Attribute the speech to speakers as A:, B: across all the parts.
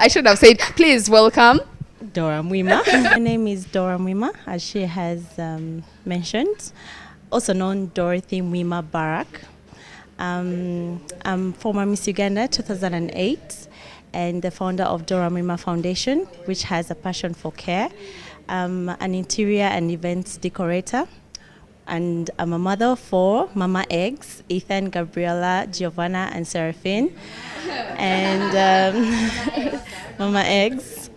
A: I should have said, please welcome
B: Dorah Mwima. My name is Dorah Mwima, as she has mentioned, also known Dorothy Mwima-Barrak. I'm former Miss Uganda 2008 and the founder of Dorah Mwima Foundation, which has a passion for care. I'm an interior and events decorator, and I'm a mother of 4 Mama Eggs, Ethan, Gabriella, Giovanna, and Seraphine. And Mama Eggs.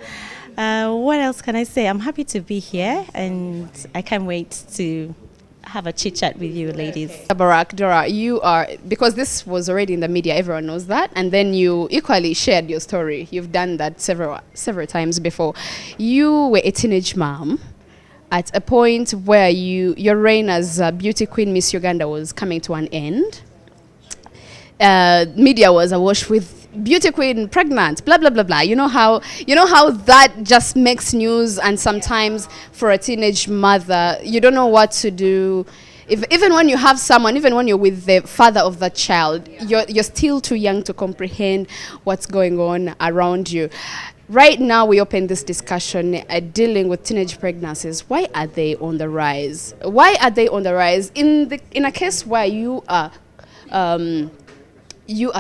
B: What else can I say? I'm happy to be here, and I can't wait to have a chit chat with you, ladies.
A: Barrak. Dorah, you are, because this was already in the media, everyone knows that, and then you equally shared your story. You've done that several times before. You were a teenage mom at a point where your reign as a beauty queen Miss Uganda was coming to an end. Media was awash with beauty queen pregnant, blah blah blah blah. You know how that just makes news, and sometimes for a teenage mother, you don't know what to do. Even when you have someone, even when you're with the father of the child, you're still too young to comprehend what's going on around you. Right now, we open this discussion dealing with teenage pregnancies. Why are they on the rise? Why are they on the rise? In a case where you are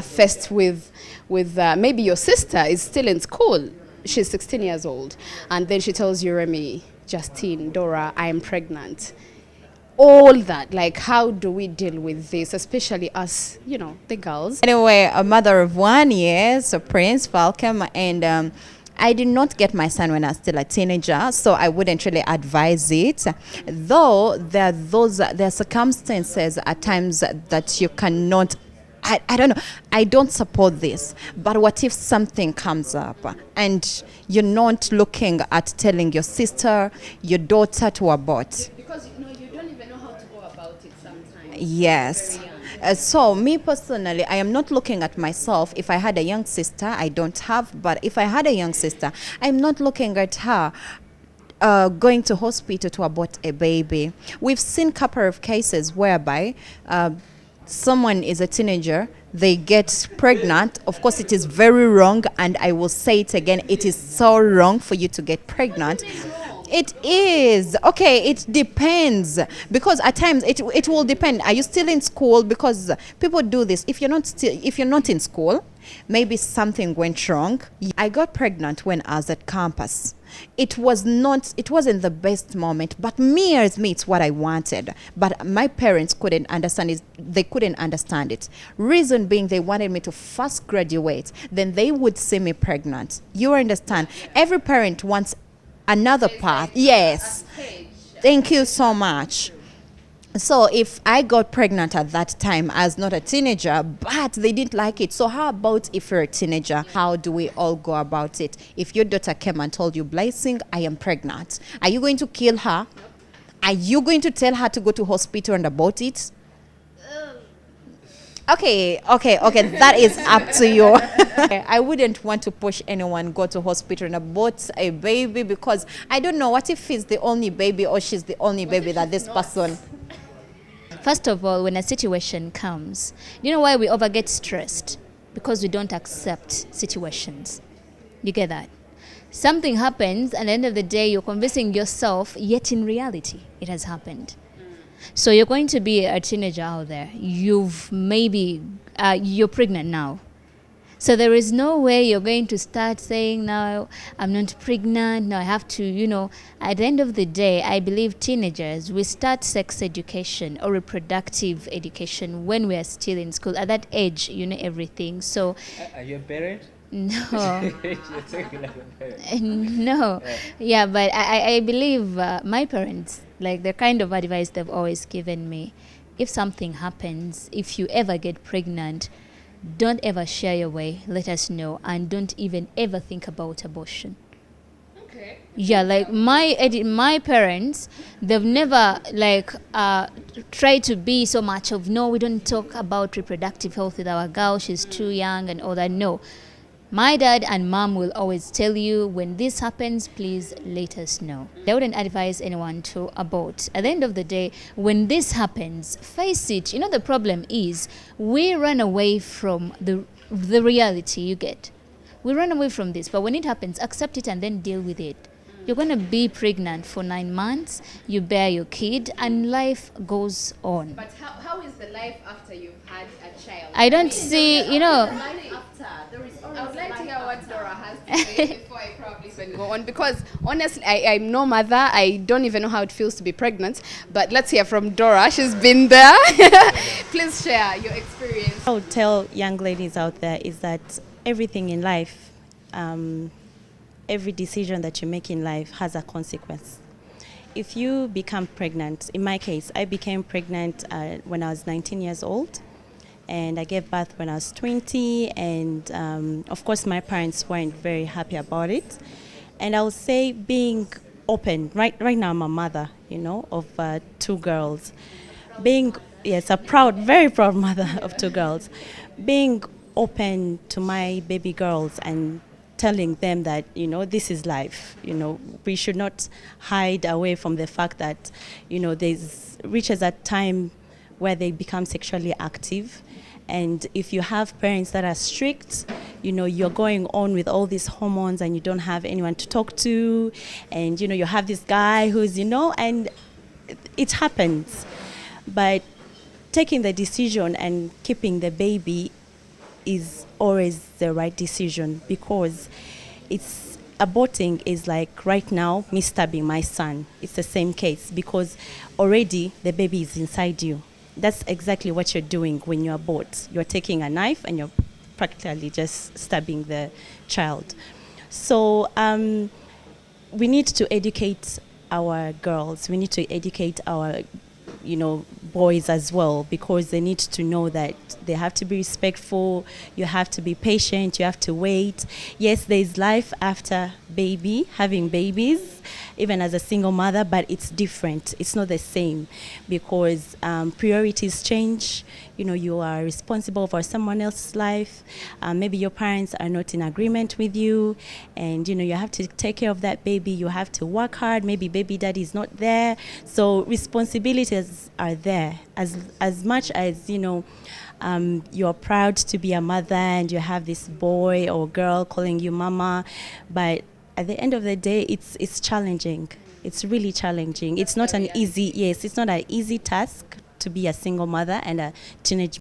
A: faced with maybe your sister is still in school. She's 16 years old. And then she tells you, Remy, Justine, Dorah, I am pregnant. All that, like, how do we deal with this, especially us, the girls?
C: Anyway, a mother of 1 year, so Prince, welcome. And I did not get my son when I was still a teenager, so I wouldn't really advise it. Though there are circumstances at times that you cannot. I don't know. I don't support this. But what if something comes up and you're not looking at telling your sister, your daughter to abort?
A: Because you don't even know how to go about it sometimes.
C: Yes. So me personally, I am not looking at myself. If I had a young sister, I don't have. But if I had a young sister, I'm not looking at her going to hospital to abort a baby. We've seen a couple of cases whereby someone is a teenager, they get pregnant. Of course, it is very wrong, and I will say it again, it is so wrong for you to get pregnant. It is. Okay, it depends. Because at times it will depend. Are you still in school? Because people do this. If you're not in school, maybe something went wrong. I got pregnant when I was at campus. It wasn't the best moment, but me, it's what I wanted. But my parents couldn't understand it. They couldn't understand it. Reason being, they wanted me to first graduate, then they would see me pregnant. You understand? Every parent wants another path. Yes. Thank you so much. So if I got pregnant at that time as not a teenager, but they didn't like it. So how about if you're a teenager? How do we all go about it? If your daughter came and told you, Blessing, I am pregnant, are you going to kill her? Are you going to tell her to go to hospital and abort it? Okay, that is up to you. I wouldn't want to push anyone go to hospital and abort a baby, because I don't know, what if he's the only baby or she's the only baby that this person...
D: First of all, when a situation comes, you know why we get stressed? Because we don't accept situations. You get that? Something happens, and at the end of the day, you're convincing yourself, yet in reality, it has happened. So you're going to be a teenager out there. You're pregnant now. So there is no way you're going to start saying, no, I'm not pregnant, no, I have to, At the end of the day, I believe teenagers, we start sex education or reproductive education when we are still in school. At that age, you know everything. So,
E: are you a parent?
D: No.
E: You're talking like a parent.
D: No. Yeah, but I believe my parents, like the kind of advice they've always given me, if something happens, if you ever get pregnant, don't ever shy away, let us know, and don't even ever think about abortion.
A: Okay.
D: Yeah, like my parents, they've never tried to be so much of, no, we don't talk about reproductive health with our girl, she's too young and all that. No. My dad and mom will always tell you, when this happens, please let us know. They wouldn't advise anyone to abort. At the end of the day, when this happens, face it. You know, the problem is we run away from the reality you get. We run away from this, but when it happens, accept it and then deal with it. You're going to be pregnant for 9 months, you bear your kid, and life goes on.
A: But how is the life after you've had a child?
D: I don't see, you know,
A: Life after. I would like to hear what Dorah has to say before I probably can go on, because honestly, I'm no mother. I don't even know how it feels to be pregnant. But let's hear from Dorah. She's been there. Please share your experience.
B: I would tell young ladies out there is that everything in life, every decision that you make in life has a consequence. If you become pregnant, in my case, I became pregnant when I was 19 years old, and I gave birth when I was 20, and of course my parents weren't very happy about it. And I would say being open, right now I'm a mother, of 2 girls. Yes, a very proud mother of 2 girls. Being open to my baby girls and telling them that, this is life. We should not hide away from the fact that, reaches a time where they become sexually active. And if you have parents that are strict, you're going on with all these hormones and you don't have anyone to talk to. And, you have this guy who's, and it happens. But taking the decision and keeping the baby is always the right decision, because aborting is like right now me stabbing my son. It's the same case, because already the baby is inside you. That's exactly what you're doing when you abort. You're taking a knife and you're practically just stabbing the child. So we need to educate our girls. We need to educate our boys as well, because they need to know that they have to be respectful, you have to be patient, you have to wait. Yes, there's life after having babies, even as a single mother, but it's different. It's not the same, because priorities change. You are responsible for someone else's life. Maybe your parents are not in agreement with you, and you have to take care of that baby. You have to work hard. Maybe baby daddy is not there, so responsibilities are there. As much as you're proud to be a mother and you have this boy or girl calling you mama, but at the end of the day, it's challenging. It's really challenging. It's not an easy task to be a single mother and a teenage